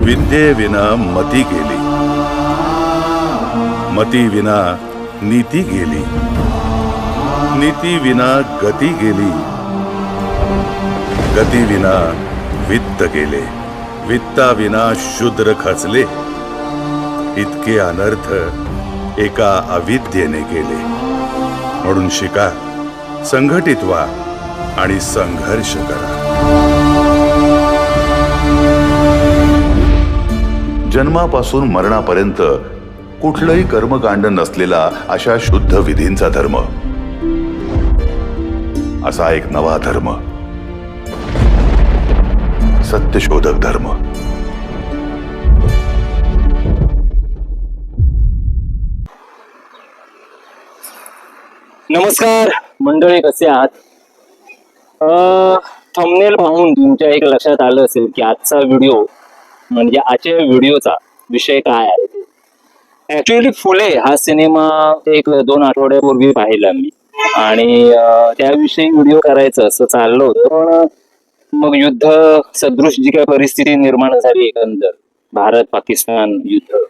विद्येविना मती गेली, मती विना नीती गेली, नीती विना गती गेली, गती विना वित्त गेले, वित्ता विना शूद्र खचले. इतके अनर्थ एका अविद्येने केले. म्हणून शिका, संघटित व्हा आणि संघर्ष करा. जन्मापासून मरणापर्यंत कुठलंही कर्मकांड नसलेला अशा शुद्ध विधींचा धर्म, असा एक नवा धर्म, सत्यशोधक धर्म. नमस्कार मंडळी, कसे आहात? थंबनेल पाहून तुमच्या एक लक्षात आलं असेल की आजचा व्हिडिओ म्हणजे आजच्या व्हिडिओचा विषय काय आहे. ऍक्च्युअली फुले हा सिनेमा 1-2 आठवड्यापूर्वी पाहिला मी आणि त्याविषयी व्हिडिओ करायचं असं चाललं होतं. पण मग युद्ध सदृश जी काही परिस्थिती निर्माण झाली, एकंदर भारत पाकिस्तान युद्ध,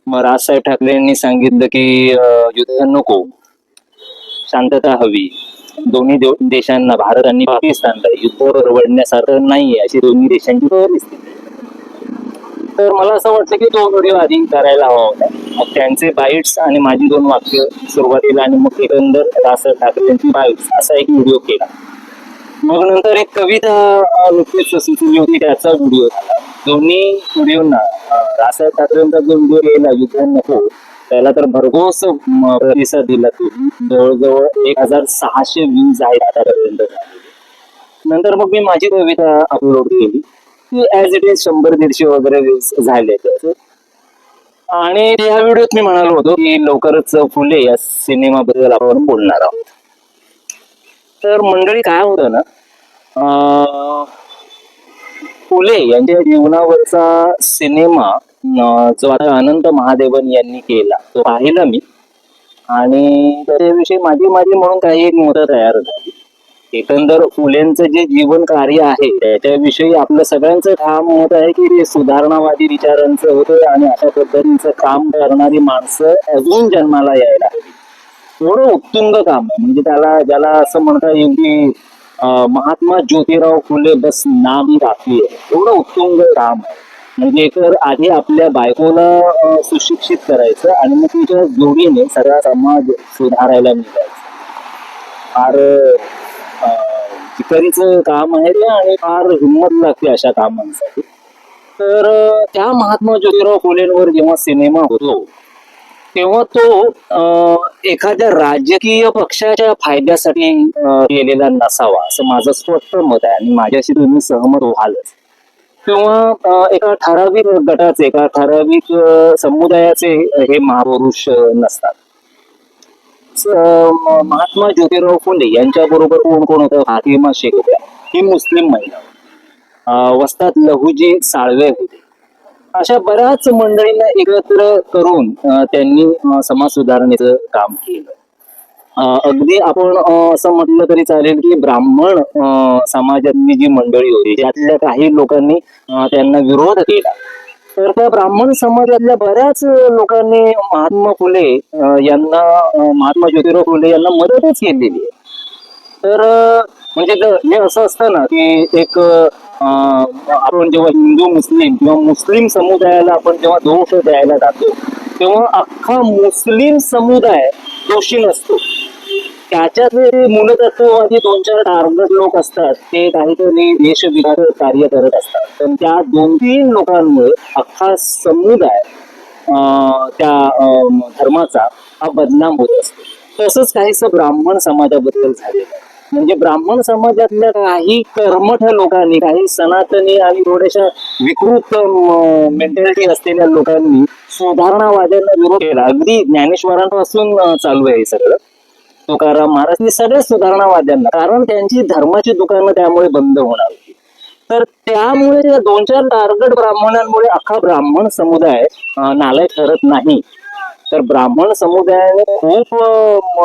मग राजसाहेब ठाकरे यांनी सांगितलं की युद्ध नको, शांतता हवी. दोन्ही देशांना, भारत आणि पाकिस्तानला, युद्ध परवडण्यासारखं नाहीये अशी दोन्ही देशांची परिस्थिती. तर मला असं वाटतं की तो व्हिडिओ आधी करायला हवा होता. मग त्यांचे बाईट्स आणि माझी 2 वाक्य सुरुवातीला आणि मग एकंदर राजसाहेब ठाकरेंची बाईट्स असा एक व्हिडिओ केला. मग नंतर एक कविता नुकतीच सुचली होती, त्याचा व्हिडिओ झाला. दोन्ही व्हिडिओना राजसाहेब ठाकरेंचा जो व्हिडिओ केला युद्ध नको, त्याला तर भरघोस प्रतिसाद दिला. जवळजवळ 1600 व्ह्यूज आहेत आतापर्यंत. नंतर मग मी माझी कविता अपलोड केली, ऍज इट इज 100-150 वगैरे व्ह्यूज झाले त्याचे. आणि या व्हिडिओत मी म्हणालो होतो की लवकरच फुले या सिनेमाबद्दल आपण बोलणार आहोत. तर मंडळी, काय होतं ना, फुले यांच्या जीवनावरचा सिनेमा जो आता अनंत महादेवन यांनी केला तो पाहिला मी, आणि त्याच्याविषयी माझी म्हणून काही एक मतं तयार झाली. एकंदर फुलेंचं जे जीवन कार्य आहे त्याच्याविषयी आपलं सगळ्यांचं ठाम मत आहे की ते सुधारणावादी विचारांचं होतं आणि अशा पद्धतीचं काम करणारी माणसं अजून जन्माला यायला हवी. थोडं उत्तुंग काम आहे, म्हणजे ज्याला असं म्हणता येईल की महात्मा ज्योतिराव फुले बस नाम ही काफी आहे. थोडं उत्तुंग काम आहे. म्हणजे तर आधी आपल्या बायकोला सुशिक्षित करायचं आणि मग तिच्या जोडीने सगळा समाज सुधारायला निघायचं. फार चिकारीचं काम आहे ते आणि फार हिंमत लागते अशा कामांसाठी. तर त्या महात्मा ज्योतिराव फुलेंवर जेव्हा सिनेमा होतो तेव्हा तो एखाद्या राजकीय पक्षाच्या फायद्यासाठी केलेला नसावा असं माझं स्पष्ट मत आहे, आणि माझ्याशी तुम्ही सहमत व्हालच. किंवा एका ठराविक गटाचे, एका ठराविक समुदायाचे हे महापुरुष नसतात. महात्मा ज्योतिराव फुले यांच्या बरोबर कोण होतं? फातिमा शेख होत्या, ही मुस्लिम महिला. वस्ताद लहुजी साळवे होते. अशा बऱ्याच मंडळींना एकत्र करून त्यांनी समाज सुधारणेचं काम केलं. अगदी आपण असं म्हटलं तरी चालेल की ब्राह्मण समाजातली जी मंडळी होती त्यातल्या काही लोकांनी त्यांना विरोध केला. तर त्या ब्राह्मण समाजातल्या बऱ्याच लोकांनी महात्मा ज्योतिराव फुले यांना मदतच केलेली आहे. तर म्हणजे हे असं असतं ना की एक आपण जेव्हा हिंदू मुस्लिम किंवा मुस्लिम समुदायाला आपण जेव्हा दोष द्यायला जातो तेव्हा अख्खा मुस्लिम समुदाय दोषी नसतो. त्याच्यातले मूलतत्ववादी 2-4 टार्गेट लोक असतात, ते काहीतरी देशविघातक कार्य करत असतात. तर त्या 2-3 लोकांमुळे अख्खा समुदाय त्या धर्माचा हा बदनाम होत असतो. तसंच काहीसं ब्राह्मण समाजाबद्दल झालेलं आहे. म्हणजे ब्राह्मण समाजातल्या काही कर्मठ लोकांनी, काही सनातनी आणि थोड्याशा विकृत मेंटॅलिटी असलेल्या लोकांनी सुधारणावाद्यांना विरोध केला. अगदी ज्ञानेश्वरांपासून चालू आहे हे सगळं. तुकाराम महाराज, हे सगळे सुधारणावाद्यांना, कारण त्यांची धर्माची दुकानं त्यामुळे बंद होणार होती. तर त्यामुळे 2-4 टार्गेट ब्राह्मणांमुळे अख्खा ब्राह्मण समुदाय नालायक ठरत नाही. तर ब्राह्मण समुदायाने खूप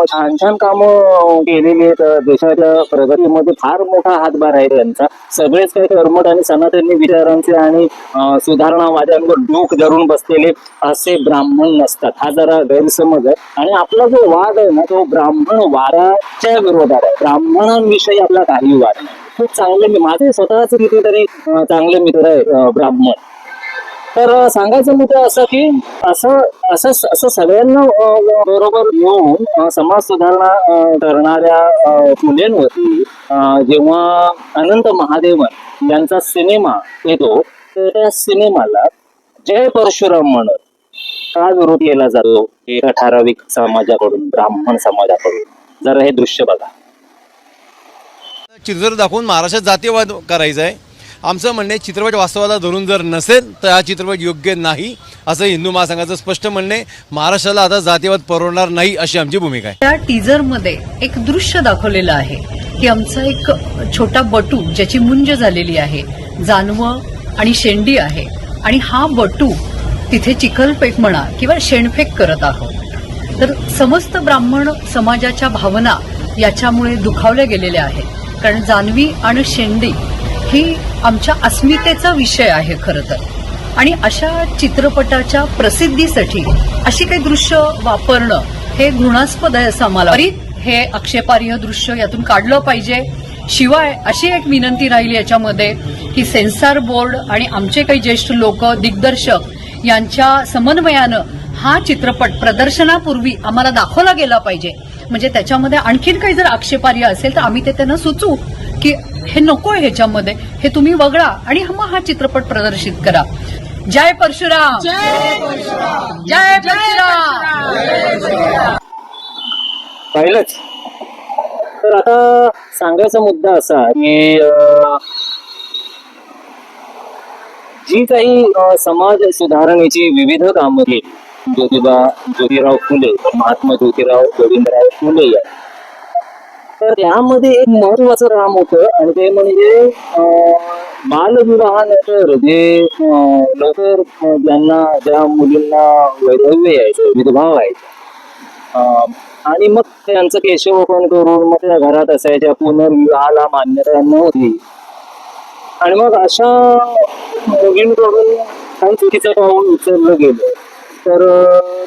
छान छान कामं केलेली आहेत. देशाच्या प्रगतीमध्ये फार मोठा हातभार आहे त्यांचा. सगळेच काही कर्मठ आणि सनातनी विचारांचे आणि सुधारणावाद्यांवर डोक धरून बसलेले असे ब्राह्मण नसतात. हा जरा गैरसमज आहे. आणि आपला जो वाद आहे ना तो ब्राह्मण वादाच्या विरोधात आहे. ब्राह्मणांविषयी आपला काही वाद नाही. खूप चांगले माझे स्वतःच कितीतरी चांगले मित्र आहे ब्राह्मण. तर सांगायचं मुद्दा असं की असं असं असं सगळ्यांना बरोबर घेऊन समाज सुधारणा करणाऱ्या फुलेंवरती जेव्हा अनंत महादेवन यांचा सिनेमा येतो तर त्या सिनेमाला जय परशुराम म्हणत का विरोध केला जातो एका ठराविक समाजाकडून, ब्राह्मण समाजाकडून? जरा हे दृश्य बघा. चित्रपट दाखवून महाराष्ट्रात जातीयवाद करायचा आहे. आमचं म्हणणे चित्रपट वास्तवाला धरून जर नसेल तर हा चित्रपट योग्य नाही असं हिंदू महासंघाचं स्पष्ट म्हणणे. महाराष्ट्राला आता जातीयवाद परवडणार नाही अशी आमची भूमिका आहे. त्या टीजरमध्ये एक दृश्य दाखवलेलं आहे की आमचा एक छोटा बटू ज्याची मुंज झालेली आहे, जानवं आणि शेंडी आहे आणि हा बटू तिथे चिखलफेक म्हणा किंवा शेणफेक करत आहोत. तर समस्त ब्राह्मण समाजाच्या भावना याच्यामुळे दुखावल्या गेलेल्या आहेत. कारण जानवी आणि शेंडी ही आमच्या अस्मितेचा विषय आहे खरं तर. आणि अशा चित्रपटाच्या प्रसिद्धीसाठी अशी काही दृश्य वापरणं हे घृणास्पद आहे असं आम्हाला. हे आक्षेपार्ह दृश्य यातून काढलं पाहिजे. शिवाय अशी एक विनंती राहिली याच्यामध्ये की सेन्सॉर बोर्ड आणि आमचे काही ज्येष्ठ लोक दिग्दर्शक यांच्या समन्वयानं हा चित्रपट प्रदर्शनापूर्वी आम्हाला दाखवला गेला पाहिजे. म्हणजे त्याच्यामध्ये आणखीन काही जर आक्षेपार्ह असेल तर आम्ही ते त्यांना सुचवू की हे नकोय ह्याच्यामध्ये, हे तुम्ही वगळा आणि मग हा चित्रपट प्रदर्शित करा. जय परशुराम, जय परशुराम, जय परशुराम. पाहिलंच. तर आता सांगायचा मुद्दा असा की जी काही समाज सुधारणेची विविध कामं केली ज्योतिराव फुले, महात्मा ज्योतिराव गोविंदराव फुले या, तर त्यामध्ये एक महत्वाचं काम होतं आणि ते म्हणजे बालविवाहानंतर जे लवकर ज्या मुलींना वैधव्य यायचं, विधवा व्हायचं आणि मग त्यांचं केशवपण करून मग त्या घरात असायच्या, पुनर्विवाहाला मान्यता नव्हती आणि मग अशा मुलींकडून काही चुकीचं पाऊल उचललं गेलं तर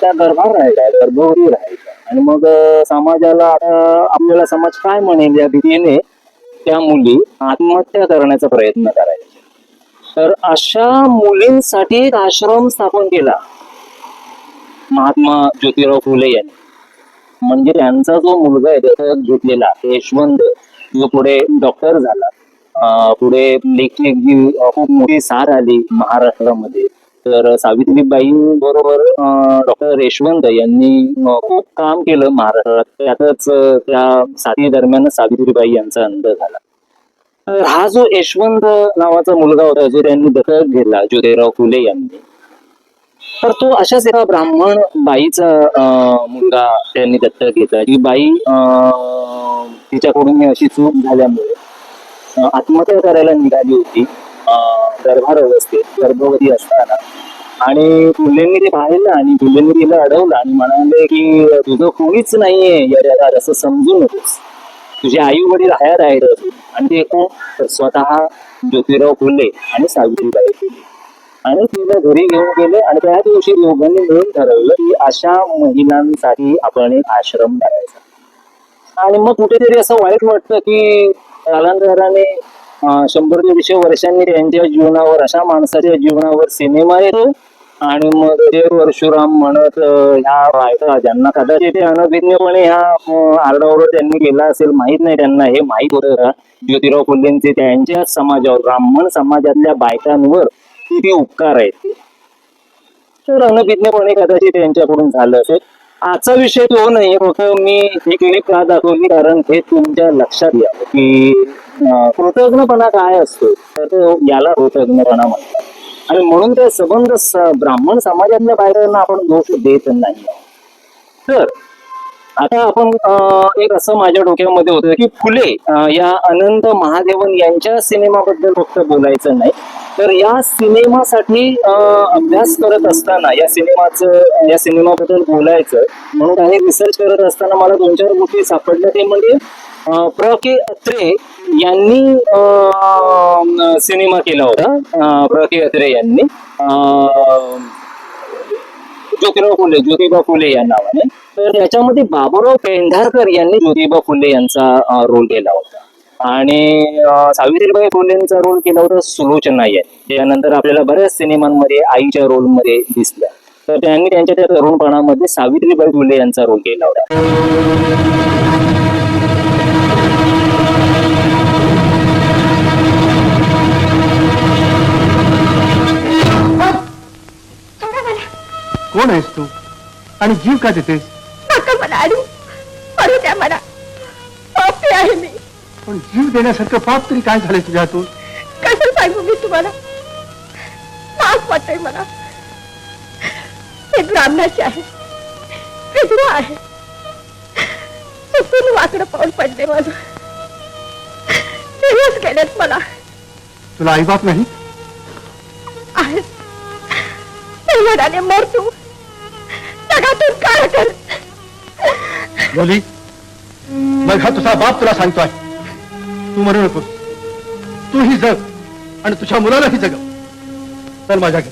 त्या गर्भार राहिल्या, गर्भवती राहिल्या आणि मग समाजाला आपल्याला समाज काय म्हणेल या भीतीने त्या मुली आत्महत्या करण्याचा प्रयत्न करायच्या. तर अशा मुलींसाठी एक आश्रम स्थापन केला महात्मा ज्योतिराव फुले यांनी. म्हणजे त्यांचा जो मुलगा आहे त्याचा घेतलेला यशवंत, जो पुढे डॉक्टर झाला, पुढे लेखी जी खूप मोठी साथ आली महाराष्ट्रामध्ये. तर सावित्रीबाई बरोबर डॉक्टर यशवंत यांनी खूप काम केलं महाराष्ट्रात. त्यातच त्या साथी दरम्यान सावित्रीबाई यांचा अंत झाला. हा जो यशवंत नावाचा मुलगा होता जो त्यांनी दत्तक घेतला ज्योतिराव फुले यांनी, तर तो अशाच एका ब्राह्मण बाईचा मुलगा त्यांनी दत्तक घेतला. ही बाई तिच्याकडून अशी चूक झाल्यामुळे आत्महत्या करायला निघाली होती गर्भार अवस्थेत, गर्भवती असताना. आणि फुलेंनी ते पाहिलं आणि फुलेंनी तिला अडवलं आणि म्हणाले की तुझं कोणीच नाहीये या जगात असं समजू नकोस, तुझे आई वडील हयात आहेत. आणि ते कोण? तर स्वतः ज्योतिराव फुले आणि सावित्रीबाई. आणि तिला घरी घेऊन गेले आणि त्या दिवशी दोघांनी मिळून ठरवलं की अशा महिलांसाठी आपण एक आश्रम करायचा. आणि मग कुठेतरी असं वाईट वाटतं की कालांतराने 100-150 वर्षांनी त्यांच्या जीवनावर, अशा माणसाच्या जीवनावर सिनेमा येतो आणि मग ते परशुराम म्हणत ह्या बायका ज्यांना कदाचित ते अनभिज्ञपणे ह्या आरडाओरड त्यांनी केला असेल, माहित नाही त्यांना हे माहित होतं का ज्योतिराव फुलेंचे त्यांच्या समाजावर, ब्राह्मण समाजातल्या बायकांवर किती उपकार आहेत. तर अनभिज्ञपणे कदाचित त्यांच्याकडून झालं असेल. आजचा विषय तो नाही, फक्त मी ही क्लिप का दाखवली कारण हे तुमच्या लक्षात यावं की कृतज्ञपणा काय असतो, तर तो याला कृतज्ञपणा म्हणतात. आणि म्हणून ते संबंध ब्राह्मण समाजातल्या बायकांना आपण दोष देत नाही. तर आता आपण एक असं माझ्या डोक्यामध्ये होतं की फुले या अनंत महादेवन यांच्या सिनेमाबद्दल फक्त बोलायचं नाही, तर या सिनेमासाठी अभ्यास करत असताना या सिनेमाबद्दल बोलायचं म्हणून काही रिसर्च करत असताना मला 2-4 गोष्टी सापडल्या. ते म्हणजे प्र के अत्रे यांनी सिनेमा केला होता. प्र के अत्रे यांनी ज्योतिबा फुले या नावाने. तर त्याच्यामध्ये बाबूराव पेंढारकर यांनी ज्योतिबा फुले यांचा रोल केला होता आणि सावित्रीबाई फुलेंचा रोल केला होता सुलोचना यांनी. त्यानंतर आपल्याला बऱ्याच सिनेमांमध्ये आईच्या रोलमध्ये दिसल्या. तर त्यांनी त्यांच्या त्या तरुणपणामध्ये सावित्रीबाई फुले यांचा रोल केला होता. कोण आहेस तू आणि जीव का देतेस? नका मला अडू मरू द्या मला. पापी आहे मी. पण जीव देण्यासारखं पाप तरी काय झालंय तुझ्या हातून? कसं सांगू मी तुम्हाला? पाप वाटतंय मला. मी ब्राह्मणाची आहे, विधवा आहे. चुकून वाकडं पाऊल पडले माझं. दिवस गेलेत मला. तुला आईबाप नाही? आहेत. ते म्हणाले मर तू, जगातून काय कर. बोली मग हा तुझा बाप तुला सांगतोय तू मरू नकोस. तूही जग आणि तुझ्या मुलालाही जग. चल माझ्या घरी.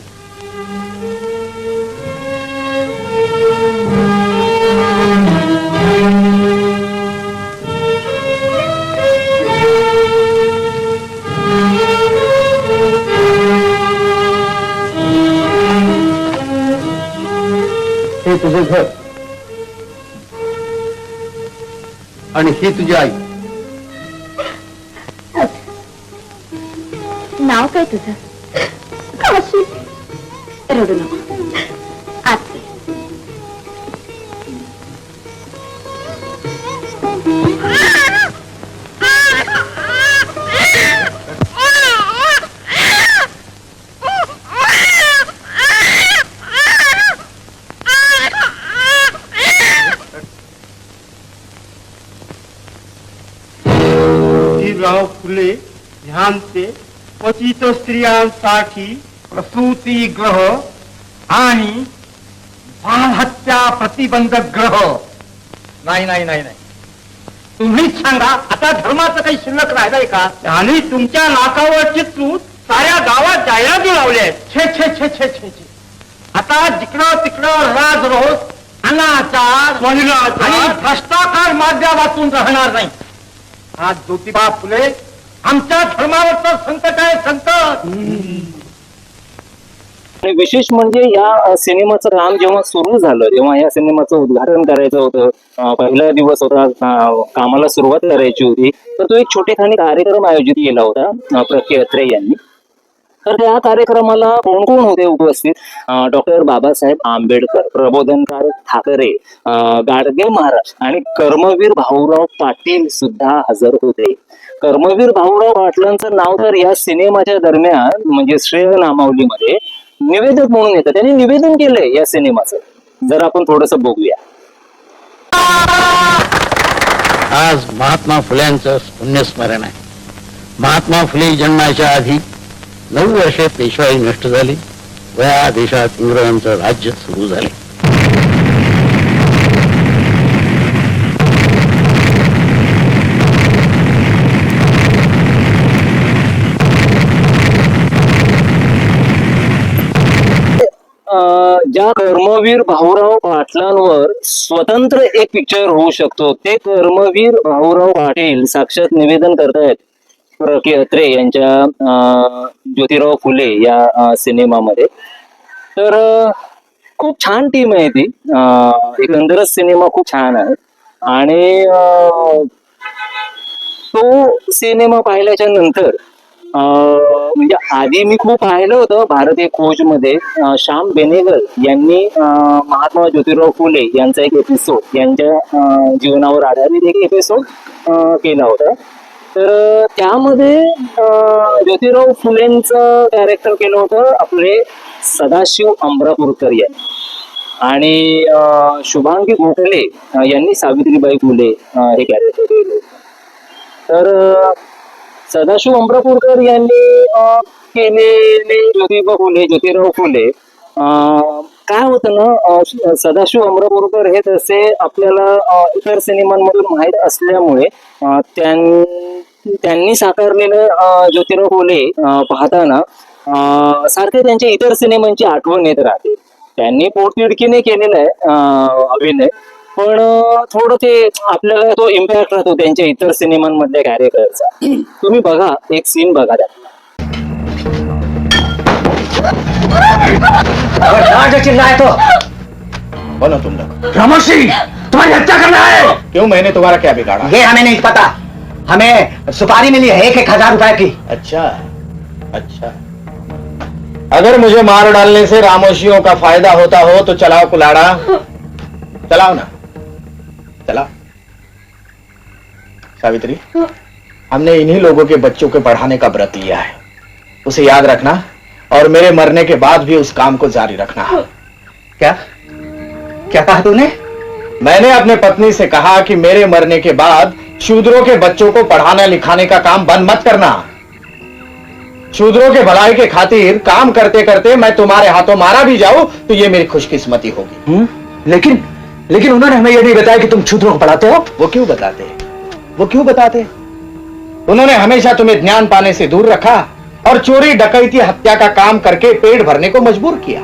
हे तुझं घर आणि ही तुझी आई. नाव काय तुझं? काशी. रडू नको. आत ये. ज्योतिराव फुले ह्यांचे पतित स्त्रियांसाठी प्रसूतीगृह आणि बालहत्या प्रतिबंधक ग्रह. नाही नाही नाही नाही, तुम्हीच सांगा आता धर्माचं काही शिल्लक राहिलंय का? आणि तुमच्या नाकावर चित्रून साऱ्या गावात जाहिराती लावल्या आहेत. छे छे छे छे छे छे. आता जिकडं तिकडं राजरोस, अनाचार आणि भ्रष्टाचार माध्यमातून राहणार नाही. आज ज्योतिबा फुले आमच्या धर्मावरचं संकट आहे, संकट. आणि विशेष म्हणजे या सिनेमाचं काम जेव्हा सुरू झालं, जेव्हा या सिनेमाचं उद्घाटन करायचं होतं, पहिला दिवस होता, कामाला सुरुवात करायची होती, तर तो एक छोटेखानी कार्यक्रम आयोजित केला होता प्र के अत्रे यांनी. तर त्या कार्यक्रमाला कोण कोण होते उपस्थित? डॉक्टर बाबासाहेब आंबेडकर, प्रबोधनकार ठाकरे, गाडगे महाराज आणि कर्मवीर भाऊराव पाटील सुद्धा हजर होते. कर्मवीर भाऊराव पाटलांचं नाव तर या सिनेमाच्या दरम्यान म्हणजे श्रेय नामावलीमध्ये निवेदक म्हणून येतं. त्यांनी निवेदन केलंय या सिनेमाचं. जर आपण थोडस बघूया. आज महात्मा फुल्यांचं पुण्यस्मरण आहे. महात्मा फुले जन्माच्या आधी 9 वर्षे पेशवाई नष्ट झाली व या देशात इंग्रजांचं राज्य सुरू झाले. ज्या कर्मवीर भाऊराव पाटलांवर स्वतंत्र एक पिक्चर होऊ शकतो, ते कर्मवीर भाऊराव पाटील साक्षात निवेदन करतायत प्र के अत्रे यांच्या ज्योतिराव फुले या सिनेमामध्ये. तर खूप छान टीम आहे ती. एकंदरच सिनेमा खूप छान आहे आणि तो सिनेमा पाहिल्याच्या नंतर म्हणजे आधी मी खूप पाहिलं होतं भारतीय खोज मध्ये. श्याम बेनेगल यांनी महात्मा ज्योतिराव फुले यांचा एक एपिसोड, यांच्या जीवनावर आधारित एक एपिसोड केला होता. तर त्यामध्ये ज्योतिराव फुलेंचं कॅरेक्टर केलं होतं आपले सदाशिव अमरापूरकर यांनी आणि शुभांगी गोखले यांनी सावित्रीबाई फुले हे कॅरेक्टर केले. तर सदाशिव अमरापूरकर यांनी केलेले ज्योतिराव फुले काय होतं ना, सदाशिव अमरापूरकर हे तसे आपल्याला इतर सिनेमांमधून माहीत असल्यामुळे त्यांनी साकारलेलं ज्योतिराव फुले पाहताना सारखे त्यांच्या इतर सिनेमांची आठवण येत राहते. त्यांनी पोटतिडकीने केलेलं आहे अभिनय, पण थोडं ते आपल्याला तो इम्पॅक्ट राहतो त्यांच्या इतर सिनेमांमधल्या कॅरेक्टरचा. तुम्ही बघा, एक सीन बघा त्यात. चिल्लाए तो बोलो तुम लोग, रामोशी, तुम्हारी हत्या करना है। क्यों, मैंने तुम्हारा क्या बिगाड़ा? ये हमें नहीं पता, हमें सुपारी मिली है 1,000 रुपए की। अच्छा अच्छा, अगर मुझे मार डालने से रामोशियों का फायदा होता हो तो चलाओ कुलाड़ा, चलाओ ना, चलाओ। सावित्री, हमने इन्हीं लोगों के बच्चों के पढ़ाने का व्रत लिया है, उसे याद रखना और मेरे मरने के बाद भी उस काम को जारी रखना। क्या क्या कहा तूने? मैंने अपने पत्नी से कहा कि मेरे मरने के बाद शूद्रों के बच्चों को पढ़ाने लिखाने का काम बंद मत करना। शूद्रों के भलाई के खातिर काम करते करते मैं तुम्हारे हाथों मारा भी जाऊं तो ये मेरी खुशकिस्मती होगी। लेकिन उन्होंने हमें ये नहीं बताया कि तुम शूद्रों को पढ़ाते हो। वो क्यों बताते? उन्होंने हमेशा तुम्हें ज्ञान पाने से दूर रखा और चोरी डकैती हत्या का काम करके पेट भरने को मजबूर किया।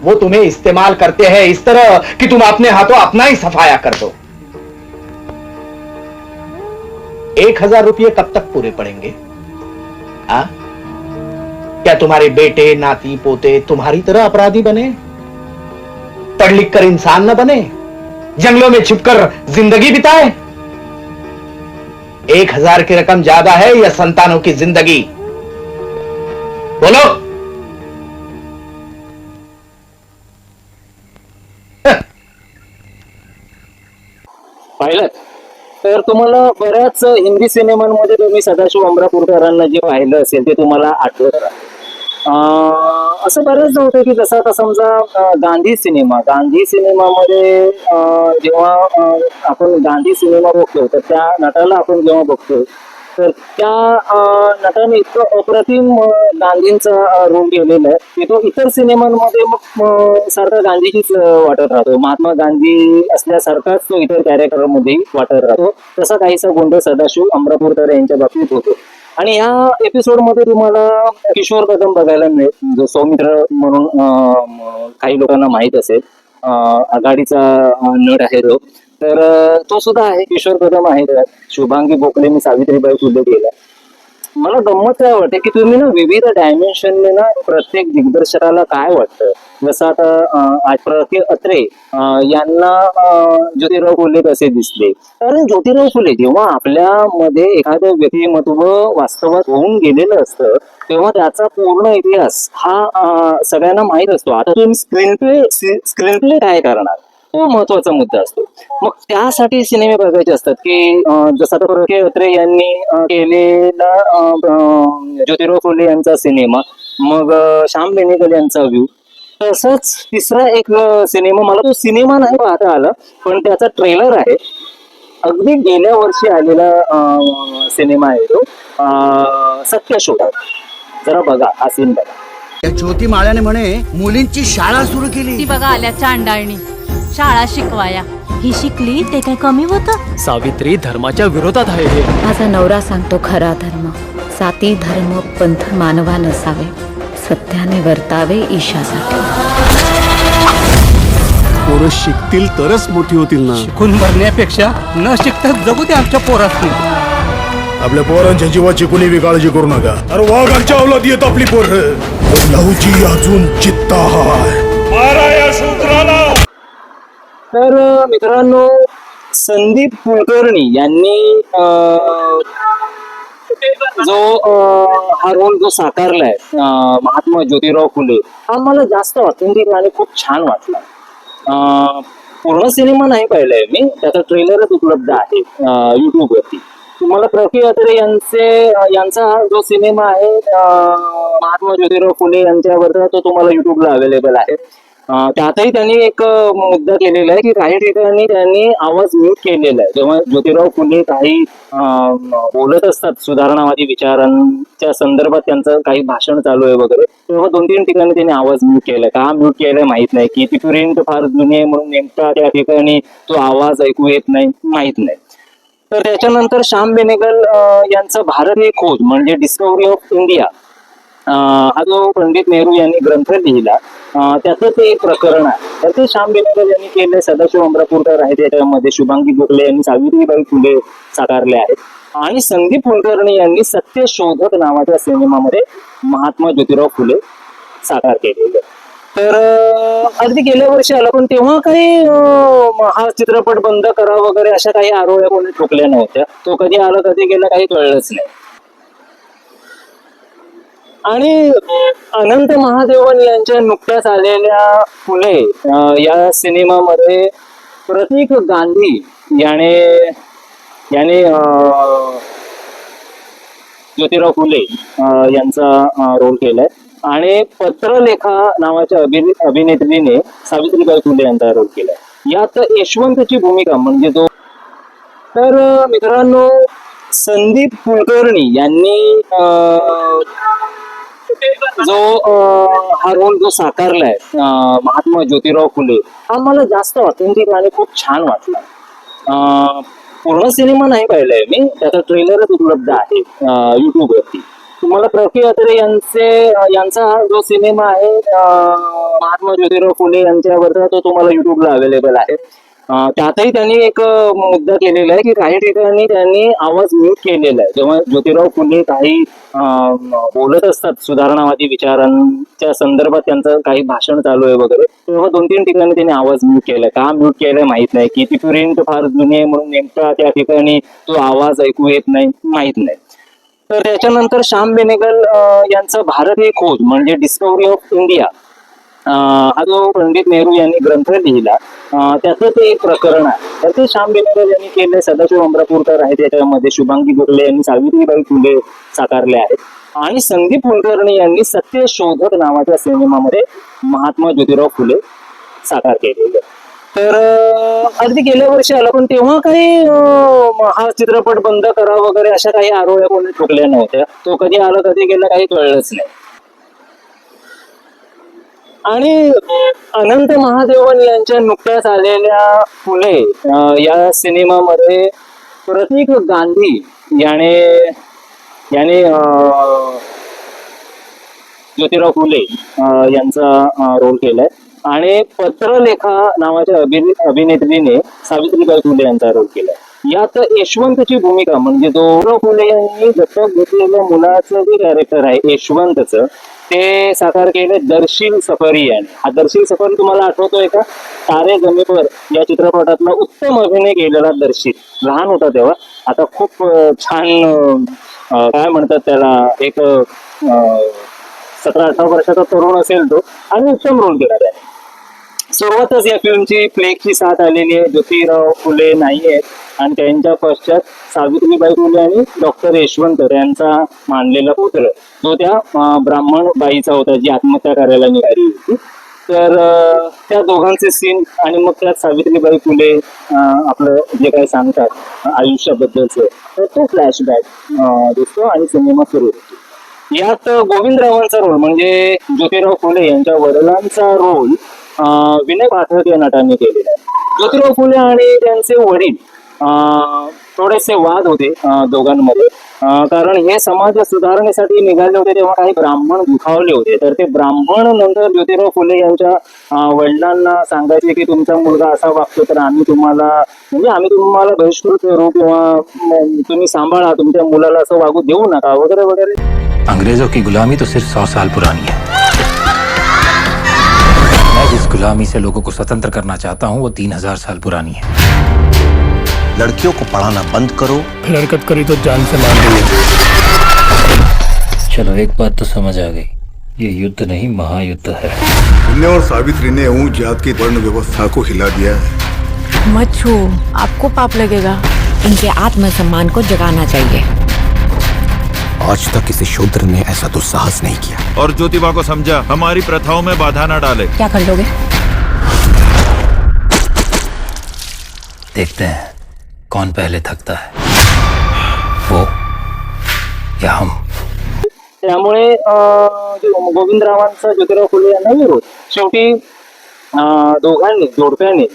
वो तुम्हें इस्तेमाल करते हैं इस तरह कि तुम अपने हाथों अपना ही सफाया कर दो। 1,000 रुपये कब तक पूरे पड़ेंगे? क्या तुम्हारे बेटे नाती पोते तुम्हारी तरह अपराधी बने, पढ़ लिख कर इंसान न बने, जंगलों में छुपकर जिंदगी बिताए? 1,000 की रकम ज्यादा है या संतानों की जिंदगी? बोलो। पाहिलं तर तुम्हाला बऱ्याच हिंदी सिनेमांमध्ये तुम्ही सदाशिव अमरापूरकरांना जे पाहिलं असेल ते तुम्हाला आठवत राहील. असं बरेचदा होतं की जसं आता समजा गांधी सिनेमामध्ये जेव्हा आपण गांधी सिनेमा बघतो तर त्या नटाला आपण जेव्हा बघतो तर त्या नटाने इतकं अप्रतिम गांधींचा रोल केलेला आहे की तो इतर सिनेमांमध्ये मग सारखा गांधीजीच वाटत राहतो, महात्मा गांधी असल्यासारखाच तो इतर कॅरेक्टरमध्ये वाटत राहतो. तसा काहीसा गोंधळ सदाशिव अमरापूरकर यांच्या बाबतीत होतो. आणि या एपिसोडमध्ये तुम्हाला किशोर कदम बघायला मिळेल, जो सौमित्र म्हणून काही लोकांना माहित असेल, आघाडीचा नट आहे तो. तर तो सुद्धा आहे, किशोर कदम आहे त्यात. शुभांगी गोखले मी सावित्रीबाई फुले केला. मला गंमत काय वाटते की तुम्ही ना विविध डायमेन्शनने ना प्रत्येक दिग्दर्शकाला काय वाटतं, जसं आता आज प्रके अत्रे यांना ज्योतिराव फुले कसे दिसले. कारण ज्योतिराव फुले जेव्हा आपल्यामध्ये एखादं व्यक्तिमत्व वास्तवात होऊन गेलेलं असतं तेव्हा त्याचा पूर्ण इतिहास हा सगळ्यांना माहित असतो. आता तुम्ही स्क्रीन प्ले काय करणार, तो महत्वाचा मुद्दा असतो. मग त्यासाठी सिनेमे बघायचे असतात की जसं आता प्रके अत्रे यांनी केलेला ज्योतिराव फुले यांचा सिनेमा, मग श्याम बेनेगल यांचा व्ह्यू. तसंच तिसरा एक सिनेमा, मला तो सिनेमा नाही पाहता आला पण त्याचा ट्रेलर आहे, अगदी गेल्या वर्षी आलेला सिनेमा आहे तो, सत्यशोध. जरा बघा हा सीन बघा. त्या ज्योती माळ्याने म्हणे मुलींची शाळा सुरू केली. ती बघा आल्या चांडाळणी शाळा शिकवाया. ही शिकली ते काय कमी होतं? सावित्री धर्माच्या विरोधात आहे हे. माझा नवरा सांगतो खरा धर्म, साती धर्म पंथ मानवा नसावे, सत्याने वर्तावे ईशासाठी. पोरं शिकतील तरच मोठी होतील ना. शिकून मरण्यापेक्षा न शिकता जगू दे आमच्या पोरासनी. आपल्या पोरांच्या जीवाची कुणी काळजी करू नका. अरे वाघांच्या अवलादी येत आपली पोर. लहूची अजून चित्ता हाय. मारा या शूद्राला. तर मित्रांनो, संदीप कुलकर्णी यांनी जो हा रोल जो साकारलाय महात्मा ज्योतिराव फुले, हा मला जास्त ऑथेंटिक आणि खूप छान वाटला. पूर्ण सिनेमा नाही पाहिलाय मी, त्याचा ट्रेलरच उपलब्ध आहे युट्यूब वरती. तुम्हाला प्रके अत्रे यांचा जो सिनेमा आहे महात्मा ज्योतिराव फुले यांच्यावरचा, तो तुम्हाला युट्यूबला अवेलेबल आहे. त्यातही त्यांनी एक मुद्दा केलेला आहे की काही ठिकाणी त्यांनी आवाज म्यूट केलेला आहे. जेव्हा ज्योतिराव फुले काही बोलत असतात सुधारणावादी विचारांच्या संदर्भात त्यांचं काही भाषण चालू आहे वगैरे, तेव्हा 2-3 ठिकाणी त्यांनी आवाज म्यूट केलाय. का म्यूट केलाय माहित नाही, की ती प्रिंट फार जुनी आहे म्हणून नेमका त्या ठिकाणी तो आवाज ऐकू येत नाही, माहित नाही. तर त्याच्यानंतर श्याम बेनेगल यांचा भारत ही खोज म्हणजे डिस्कव्हरी ऑफ इंडिया हा जो पंडित नेहरू यांनी ग्रंथ लिहिला त्याचं ते एक प्रकरण आहे. तर ते श्याम बेनेगल यांनी केले. सदाशिव अमरापूरकर आहे त्याच्यामध्ये, शुभांगी गोखले यांनी सावित्रीबाई फुले साकारले आहेत आणि संदीप कुलकर्णी यांनी सत्यशोधक नावाच्या सिनेमामध्ये महात्मा ज्योतिराव फुले साकार केलेले. तर अगदी गेल्या वर्षी आला, पण तेव्हा काही हा चित्रपट बंद करा वगैरे अशा काही आरोळ्या कोणी ठोकल्या नव्हत्या. तो कधी आला कधी गेला काही कळलंच नाही. आणि अनंत महादेवन यांच्या नुकत्याच आलेल्या फुले या सिनेमामध्ये प्रतीक गांधी याने ज्योतिराव फुले यांचा रोल केलाय आणि पत्रलेखा नावाच्या अभिनेत्रीने सावित्रीबाई फुले यांचा रोल केलाय. यात यशवंतची भूमिका म्हणजे जो, तर मित्रांनो संदीप कुलकर्णी यांनी जो हा रोल जो साकारलाय महात्मा ज्योतिराव फुले, हा मला जास्त ऑथेंटिक आणि खूप छान वाटला. पूर्ण सिनेमा नाही पाहिलाय मी, त्याचा ट्रेलरच उपलब्ध आहे युट्यूबवरती. तुम्हाला प्रफी अत्रे यांचा हा जो सिनेमा आहे महात्मा ज्योतिराव फुले यांच्यावरचा, तो तुम्हाला युट्यूबला अवेलेबल आहे. त्यातही त्यांनी एक मुद्दा केलेला आहे की काही ठिकाणी त्यांनी आवाज म्यूट केलेला आहे. जेव्हा ज्योतिराव फुले काही बोलत असतात सुधारणावादी विचारांच्या संदर्भात त्यांचं काही भाषण चालू आहे वगैरे, तेव्हा 2-3 ठिकाणी त्यांनी आवाज म्यूट केलाय. का म्यूट केलाय माहित नाही, की ती प्रिंट फार जुनी आहे म्हणून नेमका त्या ठिकाणी तो आवाज ऐकू येत नाही, माहित नाही. तर त्याच्यानंतर श्याम बेनेगल यांचा भारत ही खोज म्हणजे डिस्कव्हरी ऑफ इंडिया हा जो पंडित नेहरू यांनी ग्रंथ लिहिला त्याचं ते एक प्रकरण आहे. तर ते श्याम बेनेगल यांनी केले. सदाशिव अमरापूरकर आहे त्याच्यामध्ये, शुभांगी गोखले यांनी सावित्रीबाई फुले साकारले आहेत आणि संदीप कुलकर्णी यांनी सत्यशोधक नावाच्या सिनेमामध्ये महात्मा ज्योतिराव फुले साकार केलेले. तर अगदी गेल्या वर्षी आला, पण तेव्हा काही हा चित्रपट बंद करा वगैरे अशा काही आरोळ्या कोणी ठोकल्या नव्हत्या. तो कधी आला कधी गेला काही कळलंच नाही. आणि अनंत महादेवन यांच्या नुकत्याच आलेल्या फुले या सिनेमामध्ये प्रतीक गांधी याने ज्योतिराव फुले यांचा रोल केलाय आणि पत्रलेखा नावाच्या अभिनेत्रीने सावित्रीबाई फुले यांचा रोल केलाय. यात यशवंतची भूमिका म्हणजे जो फुले यांनी दत्तक घेतलेल्या मुलाचं जे कॅरेक्टर आहे यशवंतचं, ते साकार केले दर्शील सफरी यांनी. हा दर्शील सफरी तुम्हाला आठवतोय का? तारे जमी पर या चित्रपटातला उत्तम अभिनय केलेला दर्शील. लहान होता तेव्हा, आता खूप छान काय म्हणतात त्याला, एक 17-18 वर्षाचा तरुण असेल तो आणि उत्तम रोल केला त्याने. सुरुवातच या फिल्मची प्लेची साथ आलेली आहे. ज्योतिराव फुले नाही आहेत आणि त्यांच्या पश्चात सावित्रीबाई फुले आणि डॉक्टर यशवंत यांचा मानलेला पुत्र, जो त्या ब्राह्मण बाईचा होता जी आत्महत्या करायला निघाली होती. तर त्या दोघांचे सीन आणि मग त्यात सावित्रीबाई फुले आपलं जे काही सांगतात आयुष्याबद्दलचं, तर तो फ्लॅशबॅक दिसतो आणि सिनेमा सुरू होतो. यात गोविंदरावांचा रोल म्हणजे ज्योतिराव फुले यांच्या वडिलांचा रोल विनय पाठक या नटांनी केलेला आहे. ज्योतिराव फुले आणि त्यांचे वडील थोडेसे वाद होते दोघांमध्ये, कारण हे समाज सुधारणेसाठी निघाले होते तेव्हा काही ब्राह्मण दुखावले होते. तर ते ब्राह्मण नंतर ज्योतिराव फुले यांच्या वडिलांना सांगायचे की तुमचा मुलगा असा वागतो तर आम्ही तुम्हाला बहिष्कृत करू किंवा तुम्ही सांभाळा, तुमच्या मुलाला असं वागू देऊ नका वगैरे वगैरे. अंग्रेजों की गुलामी तो सिर्फ 100 साल पुरानी है. मैं जिस गुलामी से लोगों को स्वतंत्र करना चाहता हूँ वो 3000 साल पुरानी है. लड़कियों को पढ़ाना बंद करो. हरकत करी तो जान से मार देंगे. चलो एक बात तो समझ आ गई, ये युद्ध नहीं महायुद्ध है. पुण्य और सावित्री ने ऊंच जात की वर्ण व्यवस्था को हिला दिया है. मत छू, आपको पाप लगेगा. इनके आत्मसम्मान को जगाना चाहिए. आज तक किसी शूद्र ने ऐसा दुस्साहस नहीं किया. और ज्योतिबा को समझा, हमारी प्रथाओं में बाधा न डाले. क्या कर लोगे? देखते हैं कौन पहले थकता है, वो या हम. त्यामुळे गोविंदरावांचा ज्योतिराव फुले यांना विरोध. शेवटी दोघांनी जोडप्याने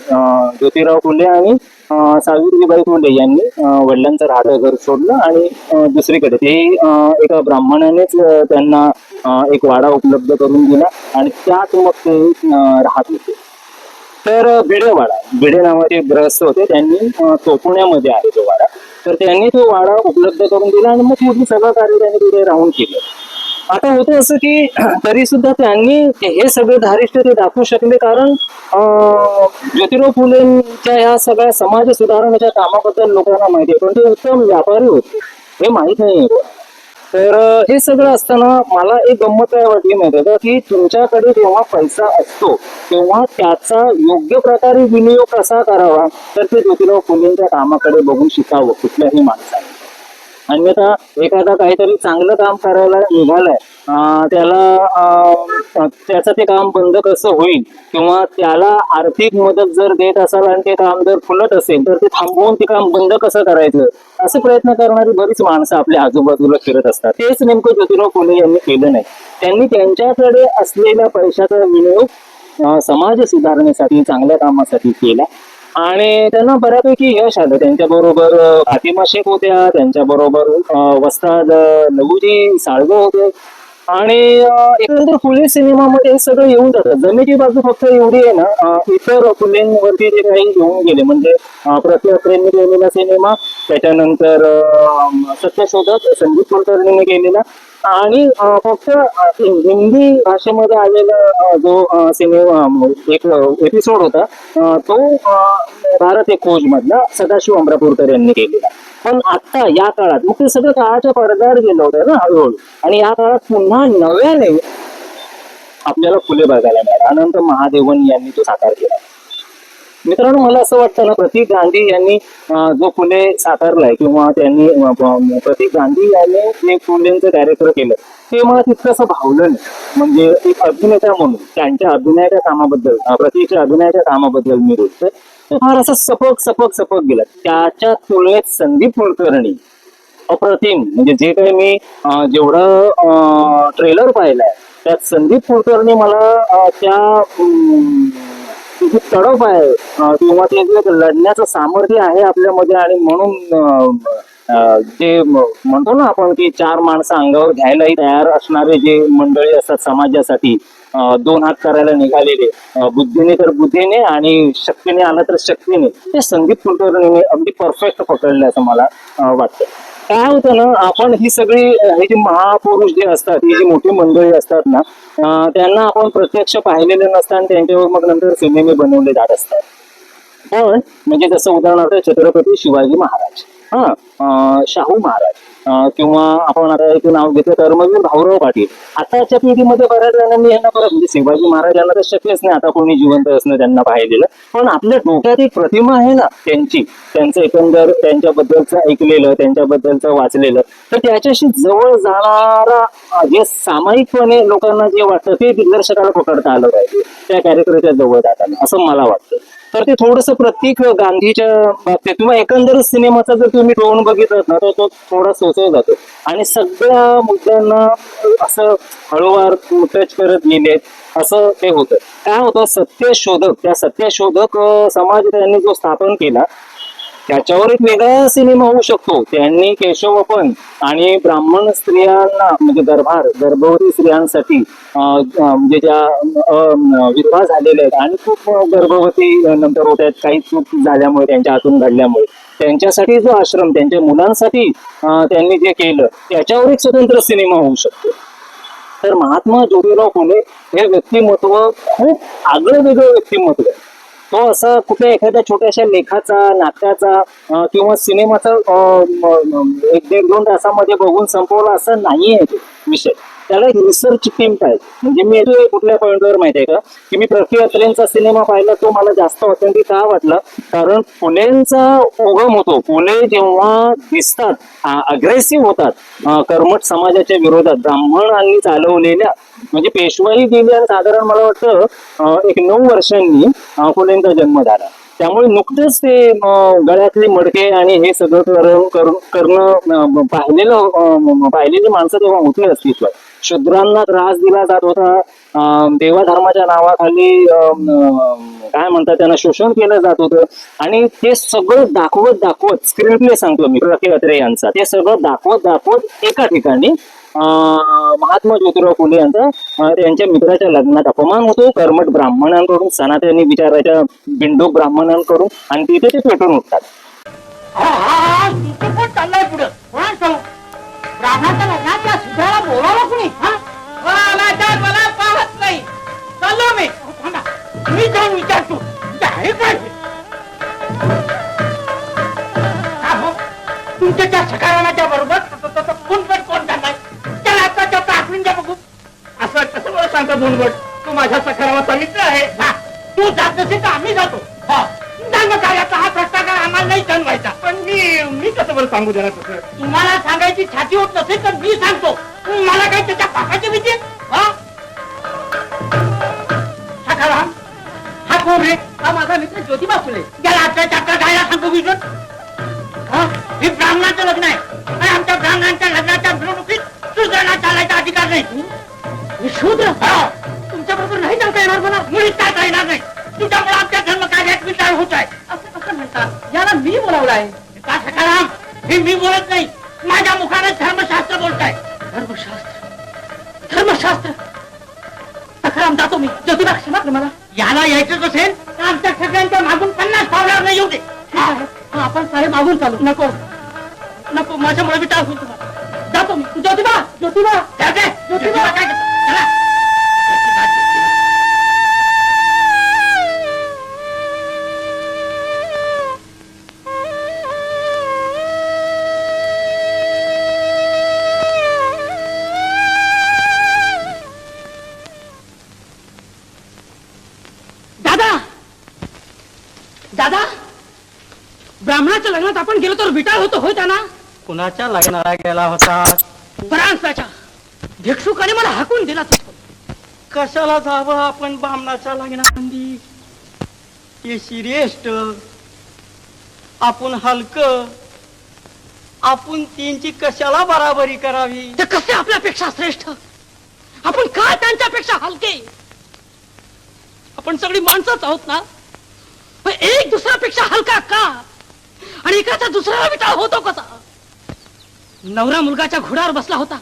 ज्योतिराव फुले आणि सावित्रीबाई फुले यांनी वडिलांचं राहतं घर सोडलं आणि दुसरीकडे ते एका ब्राह्मणानेच त्यांना एक वाडा उपलब्ध करून दिला आणि त्यात मग ते राहत होते. तर भिडे नावाचे ग्रहस्थ होते, त्यांनी तो पुण्यामध्ये आहे तो वाडा, तर त्यांनी तो वाडा उपलब्ध करून दिला आणि मग पूर्ण सगळं कार्य त्यांनी तिथे राहून केलं. आता होतं असं की तरी सुद्धा त्यांनी हे सगळे धारिष्ट्य ते दाखवू शकले, कारण ज्योतिराव फुलेंच्या या सगळ्या समाज सुधारणाच्या कामाबद्दल लोकांना माहिती आहे, पण ते उत्तम व्यापारी होते हे माहीत नाही. तर हे सगळं असताना मला एक गंमत काय वाटली माहिती का, की तुमच्याकडे जेव्हा पैसा असतो तेव्हा त्याचा योग्य प्रकारे विनियोग कसा करावा, तर ते ज्योतिराव फुलेंच्या कामाकडे बघून शिकावं कुठल्याही माणसाने. अन्यथा एखादा काहीतरी चांगलं काम करायला निघालाय, त्याचं ते काम बंद कसं होईल किंवा त्याला आर्थिक मदत जर देत असाल आणि ते काम जर फुलत असेल तर ते थांबवून ते काम बंद कसं करायचं असे प्रयत्न करणारी बरीच माणसं आपल्या आजूबाजूला फिरत असतात. तेच नेमकं ज्योतिराव फुले यांनी केलं नाही. त्यांनी त्यांच्याकडे असलेल्या पैशाचा विनियोग समाज सुधारणेसाठी, चांगल्या कामासाठी केला आणि त्यांना बऱ्यापैकी यश आलं. त्यांच्याबरोबर फातिमा शेख होत्या, त्यांच्याबरोबर वस्ताद लहुजी साळवे होते आणि एकंदर फुले सिनेमामध्ये हे सगळं येऊन जातं. जमेची बाजू फक्त एवढी आहे ना, इतर फुलेंवरती जे काही येऊन गेले म्हणजे प्रत्येकांनी केलेला सिनेमा, त्याच्यानंतर सत्यशोधक संदीप कुलकर्णीने केलेला आणि फक्त हिंदी भाषेमध्ये आलेला जो सिनेमा एक एपिसोड होता तो भारत एक खोज मधला सदाशिव अमरापूरकर यांनी केलेला. पण आता या काळात मग ते सगळं काळाच्या पडद्यावर गेलं होतं ना हळूहळू, आणि या काळात पुन्हा नव्याने आपल्याला फुले बघायला मिळाले. अनंत महादेवन यांनी तो साकार केला. मित्रांनो, मला असं वाटतं ना, प्रतीक गांधी यांनी जो फुले साकारलाय किंवा त्यांनी प्रतीक गांधी यांनी जे फुलेंचं कॅरेक्टर केलं ते मला तितकंसं भावलं नाही. म्हणजे एक अभिनेता म्हणून त्यांच्या अभिनयाच्या कामाबद्दल, प्रतीकच्या अभिनयाच्या कामाबद्दल मी बोलतोय, तो फार असं सपक गेला. त्याच्या तुलनेत संदीप कुलकर्णी अप्रतिम, म्हणजे जे काही मी जेवढं ट्रेलर पाहिलंय त्यात संदीप कुलकर्णी मला त्या तडफ आहे किंवा ते लढण्याचं सामर्थ्य आहे आपल्यामध्ये, आणि म्हणून जे म्हणतो ना आपण की चार माणसं अंगावर घ्यायलाही तयार असणारे जे मंडळी असतात समाजासाठी, दोन हात करायला निघालेले, बुद्धीने तर बुद्धीने आणि शक्तीने आला तर शक्तीने, ते संदीप कुलकर्णीने अगदी परफेक्ट पकडले असं मला वाटतं. काय होतं ना, आपण ही सगळी हे जे महापुरुष जे असतात, ही जी मोठी मंडळी असतात ना, त्यांना आपण प्रत्यक्ष पाहिलेले नसतात आणि त्यांच्यावर मग नंतर सिनेमे बनवले जात असतात. पण म्हणजे जसं उदाहरणार्थ छत्रपती शिवाजी महाराज, शाहू महाराज, किंवा आपण आता एक नाव घेतो कर्मवीर भाऊराव पाटील. आताच्या पिढीमध्ये बऱ्याच जणांनी यांना म्हणजे शिवाजी महाराजांना तर शक्यच नाही आता कोणी जिवंत असणं त्यांना पाहिलेलं, पण आपल्या डोक्यात एक प्रतिमा आहे ना त्यांची, त्यांचं एकंदर त्यांच्याबद्दलचं ऐकलेलं, त्यांच्याबद्दलचं वाचलेलं, तर त्याच्याशी जवळ जाणारा जे सामायिकपणे लोकांना जे वाटतं ते दिग्दर्शकाला पकडता आलं पाहिजे त्या कॅरेक्टरच्या जवळ जाताना, असं मला वाटतं. तर ते थोडंसं प्रतीक गांधीच्या बाबतीत किंवा एकंदर सिनेमाचा जर तुम्ही टोन बघितलात ना तर तो थोडा सोचला जातो आणि सगळ्या मुद्द्यांना असं हळूवार टच करत गेलेत असं ते होतं. काय होतं, सत्यशोधक, त्या सत्यशोधक समाज त्यांनी जो स्थापन केला त्याच्यावर एक वेगळा सिनेमा होऊ शकतो. त्यांनी केशवपन आणि ब्राह्मण स्त्रियांना म्हणजे गर्भवती स्त्रियांसाठी म्हणजे ज्या विधवा झालेल्या आहेत आणि खूप गर्भवती नंतर होत आहेत, काही चूक झाल्यामुळे त्यांच्या हातून घडल्यामुळे, त्यांच्यासाठी जो आश्रम, त्यांच्या मुलांसाठी त्यांनी जे केलं त्याच्यावर एक स्वतंत्र सिनेमा होऊ शकतो. तर महात्मा ज्योतिराव फुले हे व्यक्तिमत्व खूप आगळं वेगळं व्यक्तिमत्व आहे. तो असा कुठल्या एखाद्या छोट्याशा लेखाचा, नाटकाचा किंवा सिनेमाचा 1-1.5-2 तासामध्ये बघून संपवला असं नाहीये विषय. त्याला एक रिसर्च टीम पाहिजे. म्हणजे मी येतो कुठल्या पॉइंटवर माहितीये का, की मी प्रफुल्ल अत्रेंचा सिनेमा पाहिला, तो मला जास्त ऑथेंटिक का वाटला, कारण फुलेंचा उगम होतो. फुले जेव्हा दिसतात, अग्रेसिव्ह होतात कर्मठ समाजाच्या विरोधात, ब्राह्मणांनी चालवलेल्या म्हणजे पेशवाई दिली आणि साधारण मला वाटतं एक 9 वर्षांनी फुलेंचा जन्म झाला. त्यामुळे नुकतेच ते गळ्यातले मडके आणि हे सगळं करणं पाहिलेली माणसं तेव्हा होती अस्तित्वात. शूद्रांना त्रास दिला जात होता, देवाधर्माच्या नावाखाली काय म्हणतात त्यांना शोषण केलं जात होतं. आणि ते सगळं दाखवत स्क्रीन प्ले सांगतो मी रफी अत्रे यांचा, ते सगळं दाखवत एका ठिकाणी महात्मा ज्योतिराव फुले यांचा त्यांच्या मित्राच्या लग्नात अपमान होतो कर्मठ ब्राह्मणांकडून, सनातनी विचाराच्या बिंडूक ब्राह्मणांकडून, आणि तिथे ते पेटून उठतात. चाललाय पुढं कोणा सांगू ब्राह्मणाच्या लग्नात त्या सुधाला बोलावलं कुणी मला पाहत नाही चाललो मी जाऊन विचारतो आहे काय तुमच्या त्या सकाराच्या बरोबर कोण जाणार त्याला आताच्या आठवून द्या बघू. असं कसं मला सांगता बोलबट तू माझ्या सकाराला सांगितलं आहे तू जात नसेल तर आम्ही जातो. कार्याचा हा भ्रष्टाचार आम्हाला नाही जाणवायचा. पण मी कसं बरं सांगू देणार तसं तुम्हाला सांगायची छाती होत नसेल तर मी सांगतो. मला काही त्याच्या पापाची भीती सकाराम हा कोण रे? हा माझा मित्र ज्योतिबा फुले. त्याला आजच्या चक्कर गायला सांगतो मी हे ब्राह्मणाचं लग्न आहे आणि आमच्या ब्राह्मणांच्या लग्नाच्या मिरवणुकीत शूद्रांना चालायचा अधिकार नाही. शूद्र तुमच्या बरोबर नाही जाता येणार मला. मुळीच चालता येणार नाही. तुझ्यामुळे आमच्या धर्म कार्यात विचार होत आहे असं कसं म्हणतात. याला मी बोलावलं आहे का सकाराम? हे मी बोलत नाही, माझ्या मुखाने धर्मशास्त्र बोलताय. धर्मशास्त्र सकाराम जातो मी. ज्योतिबा क्षमा कर मला. याला यायचं असेल तर आमच्या सगळ्यांच्या मागून 50 पावलावर नाही येऊ दे. आपण सारे मागून चालू. नको माझ्यामुळे विचार होईल तुम्हाला. जातो मी. ज्योतिबा ज्योतिबा काय चला. दादा ब्राह्मणाच्या लग्नात आपण गेलो तर विटाळ होतो होय ना? कुणाच्या लग्नाला गेला होता? ब्राह्मणाच्या. भिक्षुकाने मला हाकून दिला. कशाला जावं आपण ब्राह्मणाच्या लग्नामध्ये? हे श्रेष्ठ, आपण हलकं, आपण त्यांची कशाला बराबरी करावी? ते कसे आपल्यापेक्षा श्रेष्ठ? आपण काय त्यांच्यापेक्षा हलके? आपण सगळी माणसंच आहोत ना. एक दुसऱ्यापेक्षा हलका का? आणि एकाचा दुसऱ्याला विटाळ होतो कसा? नवरा मुलगाच्या घोड्यावर बसला होता,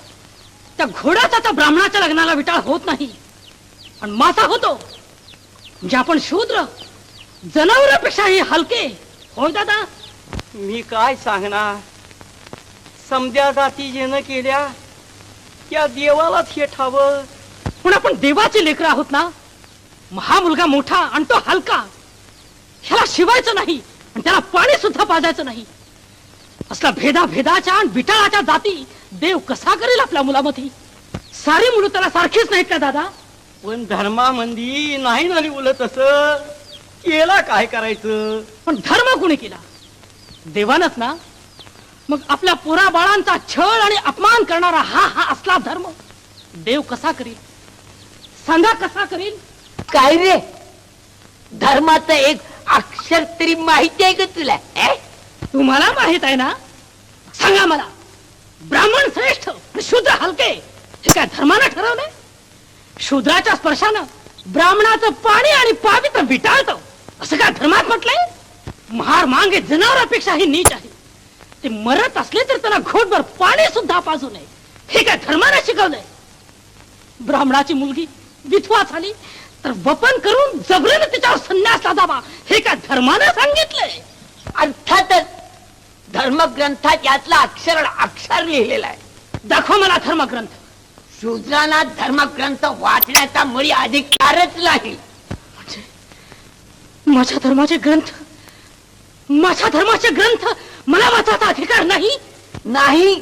त्या घोड्याचा त्या ब्राह्मणाच्या लग्नाला विटाळ होत नाही, आणि मासा होतो. म्हणजे आपण शूद्र, जनावरांपेक्षाही हलके होय दादा. मी काय सांगणार, समध्या जाती जेनं केल्या त्या देवालाच हे ठावं. पण आपण देवाचे लेकर आहोत ना. हा मुलगा मोठा आणि तो हलका, ह्याला शिवायचं नाही आणि त्याला पाणी सुद्धा पाजायचं नाही. असला भेदाच्या आणि विटाळाच्या जाती देव कसा करेल आपल्या मुलामध्ये? सारी मुलं त्याला सारखीच नाहीत का दादा? पण धर्मामंदी नाही ना उलट असं केला काय करायचं? पण धर्म कोणी केला? देवानच ना. मग आपल्या पोरा बाळांचा छळ आणि अपमान करणारा हा असला धर्म देव कसा करेल? सांगा कसा करेल? काय रे, धर्माचं एक अक्षर तरी माहिती आहे का तुला? तुम्हाला माहित आहे ना? सांगा मला. ब्राह्मण श्रेष्ठ, शूद्र हलके, हे काय धर्मानं ठरवलंय? शूद्राच्या स्पर्शानं ब्राह्मणाचं पाणी आणि पावित्र विटाळतं असं काय धर्मात म्हटलंय? महार मांगे जनावरांपेक्षाही नीच आहे. ते मरत असले तर त्यांना घोटभर पाणी सुद्धा पाजू नये हे काय धर्मानं शिकवलंय? ब्राह्मणाची मुलगी विधवा झाली तर वपन करून जबरीनं तिच्यावर संन्यास लादावा हे काय धर्मानं सांगितलंय? अर्थातच धर्मग्रंथात यातला अक्षर लिहिलेला आहे. दाखवा मला धर्मग्रंथ. शूद्रांना धर्मग्रंथ वाचण्याचा मुळी अधिकारच नाही. माझ्या धर्माचे ग्रंथ मला वाचायचा अधिकार नाही? नाही,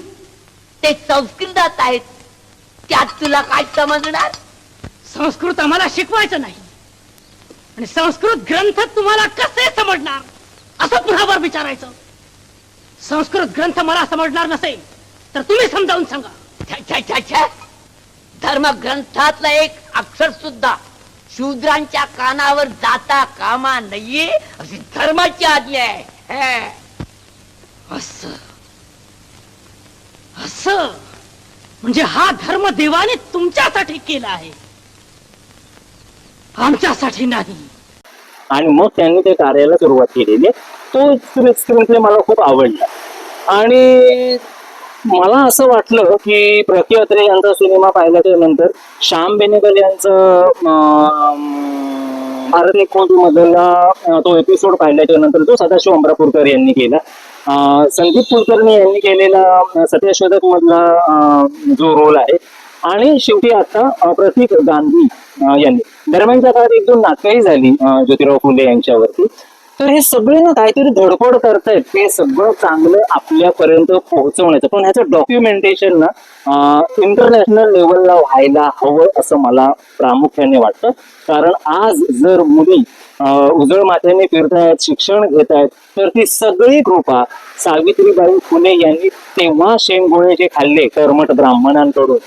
ते संस्कृतात आहेत. त्यात तुला काय समजणार? संस्कृत आम्हाला शिकवायचं नाही आणि संस्कृत ग्रंथ तुम्हाला कसे समजणार असं पुन्हा विचारायचं. संस्कृत ग्रंथ मला समजणार नसेल तर तुम्ही समजावून सांगा. धर्मग्रंथातलं एक अक्षर सुद्धा शूद्रांच्या कानावर जाता कामा नाहीये अशी धर्माची आज्ञा आहे. हे. असं असं म्हणजे हा धर्म देवाने तुमच्यासाठी केला आहे, आमच्यासाठी नाही. आणि मग त्यांनी त्या कार्याला सुरुवात केलेली. तो स्क्रीनप्ले मला खूप आवडला आणि मला असं वाटलं की प्रति अत्रे यांचा सिनेमा पाहिल्याच्या नंतर श्याम बेनेगल यांचं भारत एक कोटी मधला तो एपिसोड पाहिल्याच्या नंतर जो सदाशिव अमरापूरकर यांनी केला, संदीप कुलकर्णी यांनी केलेला सत्यशोधक मधला जो रोल आहे, आणि शेवटी आता प्रतीक गांधी यांनी दरम्यानच्या काळात एक दोन नाटकही झाली ज्योतिराव फुले यांच्यावरती. तर हे सगळे ना काहीतरी धडपड करतायत ते सगळं चांगलं आपल्यापर्यंत पोहोचवण्याचं, पण ह्याचं डॉक्युमेंटेशन ना इंटरनॅशनल लेवलला व्हायला हवं असं मला प्रामुख्याने वाटतं. कारण आज जर मुली उजळ माथ्याने फिरतायत, शिक्षण घेत आहेत, तर ती सगळी कृपा सावित्रीबाई फुले यांनी तेव्हा शेंगोळे जे खाल्ले कर्मठ ब्राह्मणांकडून,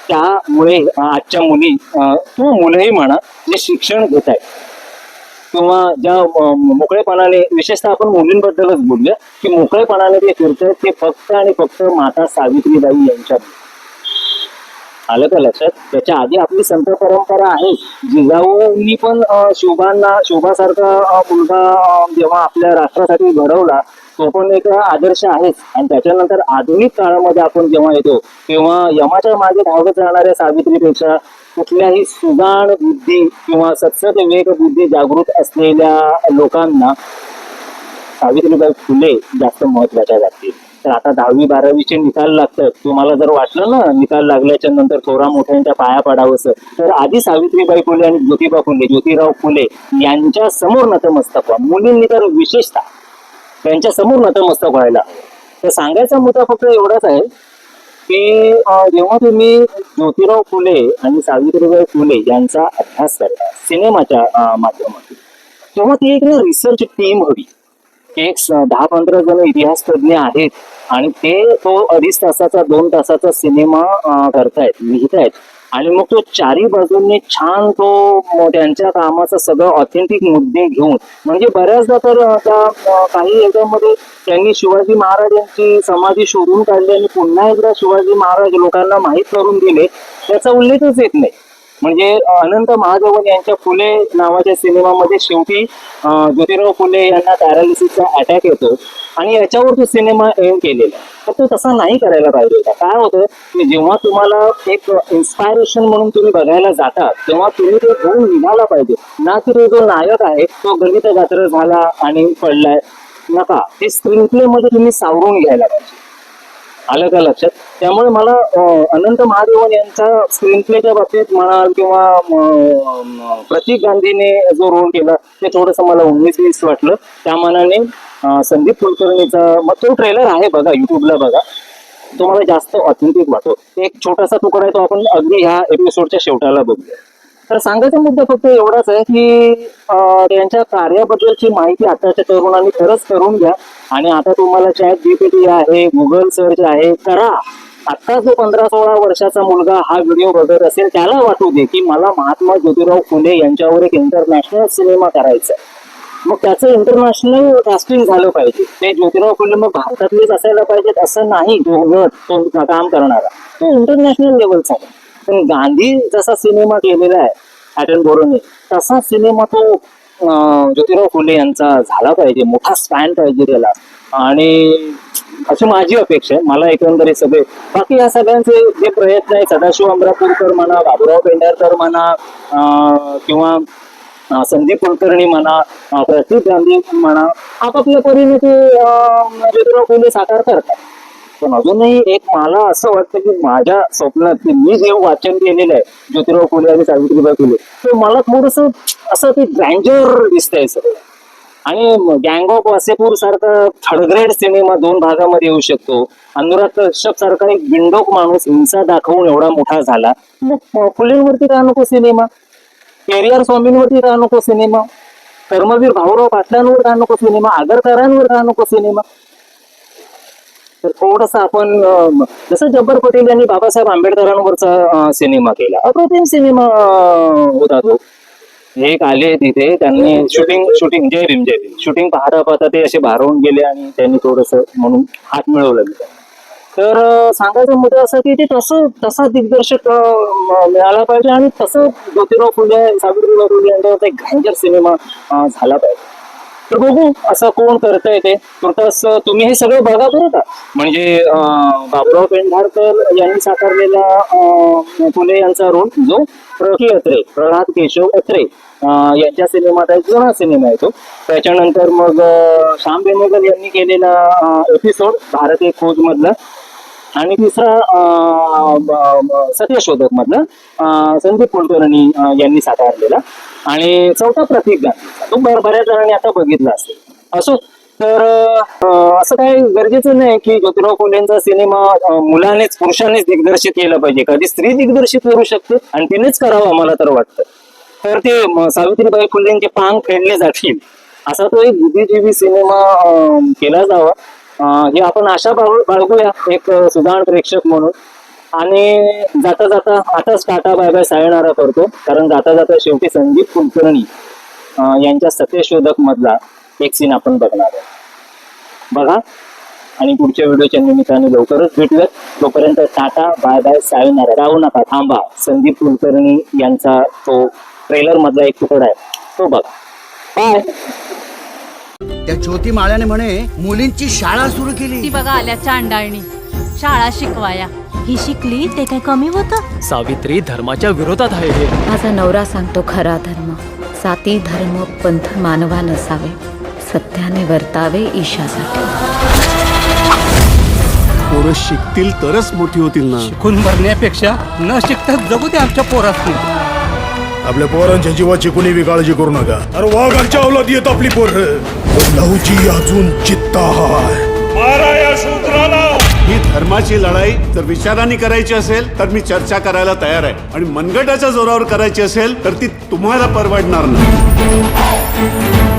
त्यामुळे आजच्या मुली किंवा मुलंही म्हणा जे शिक्षण घेत आहेत किंवा ज्या मोकळेपणाने, विशेषतः आपण मुलींबद्दलच बोलूया की मोकळेपणाने ते फिरतात, ते फक्त आणि फक्त माता सावित्रीबाई यांच्या. आलं का लक्षात? त्याच्या आधी आपली संत परंपरा आहे. जिजाऊंनी पण शोभासारखा मुलगा जेव्हा आपल्या राष्ट्रासाठी घडवला तो पण एक आदर्श आहेच. आणि त्याच्यानंतर आधुनिक काळामध्ये आपण जेव्हा येतो तेव्हा यमाच्या मागे धावत जाणाऱ्या सावित्रीपेक्षा कुठल्याही सुजाण बुद्धी किंवा सत्सद विवेक बुद्धी जागृत असलेल्या लोकांना सावित्रीबाई फुले जास्त महत्वाच्या वाटतील. तर आता 10वी-12वीचे निकाल लागतात. तुम्हाला जर वाटलं ना निकाल लागल्याच्या नंतर थोरा मोठ्यांच्या पाया पडावंसं, तर आधी सावित्रीबाई फुले आणि ज्योतिराव फुले यांच्या समोर नतमस्तक व्हा. मुलींनी तर विशेषतः त्यांच्या समोर नतमस्तक व्हायला. तर सांगायचा मुद्दा फक्त एवढाच आहे की जेव्हा तुम्ही ज्योतिराव फुले आणि सावित्रीबाई फुले यांचा अभ्यास करता सिनेमाच्या माध्यमातून, तेव्हा ती एक रिसर्च टीम हवी. एक 10-15 जण इतिहास तज्ञ आहेत आणि ते तो 2.5 तासाचा 2 तासाचा सिनेमा करतायत, लिहितायत, आणि मग तो चारी बाजूंनी छान तो त्यांच्या कामाचं सगळं ऑथेंटिक मुद्दे घेऊन, म्हणजे बऱ्याचदा तर काही याच्यामध्ये त्यांनी शिवाजी महाराजांची समाधी शोधून काढली आणि पुन्हा एकदा शिवाजी महाराज लोकांना माहीत करून दिले, त्याचा उल्लेखच येत नाही. म्हणजे अनंत महादेवन यांच्या फुले नावाच्या सिनेमामध्ये शेवटी ज्योतिराव फुले यांना पॅरालिसिसचा अटॅक येतो आणि याच्यावर तो सिनेमा एंड केलेला. तर तो तसा नाही करायला पाहिजे होता. काय होतं की जेव्हा तुम्हाला एक इन्स्पायरेशन म्हणून तुम्ही बघायला जाता तेव्हा तुम्ही ते घेऊन निघाला पाहिजे ना, की तो जो नायक आहे तो गणित गात्र झाला आणि पडलाय. नका, ते स्क्रीन प्ले मध्ये तुम्ही सावरून घ्यायला पाहिजे. आलं का लक्षात? त्यामुळे मला अनंत महादेवन यांचा स्क्रीन प्लेच्या बाबतीत म्हणाल किंवा प्रतीक गांधीने जो रोल केला ते थोडंसं मला 19-20 वाटलं. त्या मानाने संदीप कुलकर्णीचा मग तो ट्रेलर आहे बघा, युट्यूबला बघा, तो मला जास्त ऑथेंटिक वाटतो. एक छोटासा तुकडा आहे तो आपण अगदी ह्या एपिसोडच्या शेवटाला बघूया. तर सांगायचा मुद्दा फक्त एवढाच आहे की त्यांच्या कार्याबद्दलची माहिती आताच्या तरुणांनी खरंच करून घ्या. आणि आता तुम्हाला ChatGPT आहे, गुगल सर्च आहे, करा. आता जो 15-16 वर्षाचा मुलगा हा व्हिडिओ बघत असेल त्याला वाटू दे की मला महात्मा ज्योतिराव फुले यांच्यावर एक इंटरनॅशनल सिनेमा करायचा आहे. मग त्याचं इंटरनॅशनल कास्टिंग झालं पाहिजे. ते ज्योतिराव फुले मग भारतातलेच असायला पाहिजेत असं नाही. तो काम करणारा तो इंटरनॅशनल लेवलचा. पण गांधी जसा सिनेमा केलेला आहे ॲटनबरोने, तसा सिनेमा तो ज्योतिराव फुले यांचा झाला पाहिजे. मोठा स्पॅन पाहिजे त्याला, आणि अशी माझी अपेक्षा आहे. मला एकंदरीत सगळे बाकी या सगळ्यांचे जे प्रयत्न आहे, सदाशिव अमरापूरकर म्हणा, बाबूराव पेंढारकर म्हणा, किंवा संदीप कुलकर्णी म्हणा, प्रतीक गांधी म्हणा, आपापल्या परीने ते ज्योतिराव फुले साकार करतात. पण अजूनही एक मला असं वाटतं की माझ्या स्वप्नात मी जे वाचन केलेलं आहे ज्योतिराव फुले आणि सावित्रीबाई फुले, ते मला थोडस असं ते ग्रँजर दिसतंय सगळं. आणि गँग ऑफ वासेपूर सारखा थर्ड ग्रेड सिनेमा 2 भागामध्ये येऊ शकतो. अनुराग कश्यप सारखा एक बिंडोक माणूस हिंसा दाखवून एवढा मोठा झाला, मग फुलेंवरती का नको सिनेमा? पेरियार स्वामींवरती का नको सिनेमा? कर्मवीर भाऊराव पाटलांवर का नको सिनेमा? आगरकरांवर का नको सिनेमा? तर थोडस आपण जसं जब्बार पटेल यांनी बाबासाहेब आंबेडकरांवरचा सिनेमा केला, अप्रतिम सिनेमा होता तो. एक आले तिथे, त्यांनी शूटिंग जय भीम शूटिंग पाहता पाहता ते असे भारावून गेले आणि त्यांनी थोडस म्हणून हात मिळवला. तर सांगायचा मुद्दा असा की ते तसा दिग्दर्शक मिळाला पाहिजे आणि तसं ज्योतिराव फुले, सावित्रीबाई फुले यांच्यावर एक घांजर सिनेमा झाला पाहिजे. तर बघू असं कोण करता येते. तुर्तास तुम्ही हे सगळं बघा बरं का. म्हणजे बाबुराव पेंढारकर यांनी साकारलेला फुले यांचा रोल जो प्रल्हाद केशव अत्रे यांच्या सिनेमात एक जुना सिनेमा आहे तो. त्याच्यानंतर मग श्याम बेनेगल यांनी केलेला एपिसोड भारत एक खोज मधला, आणि तिसरा सत्यशोधक मधला संदीप कुलकर्णी यांनी साकारलेला, आणि चौथा प्रतीक गांधी तो बऱ्याच जणांनी आता बघितला असेल. असो, तर असं काही गरजेचं नाही की ज्योतिराव फुलेंचा सिनेमा मुलानेच पुरुषानेच दिग्दर्शित केला पाहिजे. कधी स्त्री दिग्दर्शित करू शकते आणि तिनेच करावं मला तर वाटतं. तर ते सावित्रीबाई फुलेंचे पांग फेडले जातील असा तो एक बुद्धिजीवी सिनेमा केला जावा, हे आपण आशा बाळगूया एक सुजाण प्रेक्षक म्हणून. आणि जाता जाता आताच टाटा बाय बाय सायणारा करतो, कारण जाता जाता शेवटी संदीप कुलकर्णी यांच्या सत्यशोधक मधला एक सीन आपण बघणार आहे. बघा आणि पुढच्या व्हिडिओच्या निमित्ताने लवकरच भेटूयात. तोपर्यंत टाटा बाय बाय सायणारा. राहू नका, थांबा. संदीप कुलकर्णी यांचा तो ट्रेलर मधला एक तुकडा आहे तो बघा. बाय. त्या ज्योती माळ्याने म्हणे मुलींची शाळा सुरू केली. ती बघा आल्या चांडाळणी शाळा शिकवाया. ही शिकली ते काय कमी होतं? सावित्री धर्माच्या विरोधात आहे हे. माझा नवरा सांगतो खरा धर्म, साती धर्म पंथ मानवा नसावे, सत्याने वर्तावे ईशासाठी. पोरं शिकतील तरच मोठी होतील ना. शिकून मरण्यापेक्षा न शिकता जगू दे आमच्या पोरासनी. आपल्या पोरांच्या जीवाची कुणी बी काळजी करू नका. अरे वाघांच्या अवलाद येत आपली पोरं. लहूची अजून चित्ता हाय. मारा या शूद्राला. ही धर्माची लढाई जर विचारांनी करायची असेल तर मी चर्चा करायला तयार आहे, आणि मनगटाच्या जोरावर करायची असेल तर ती तुम्हाला परवडणार नाही.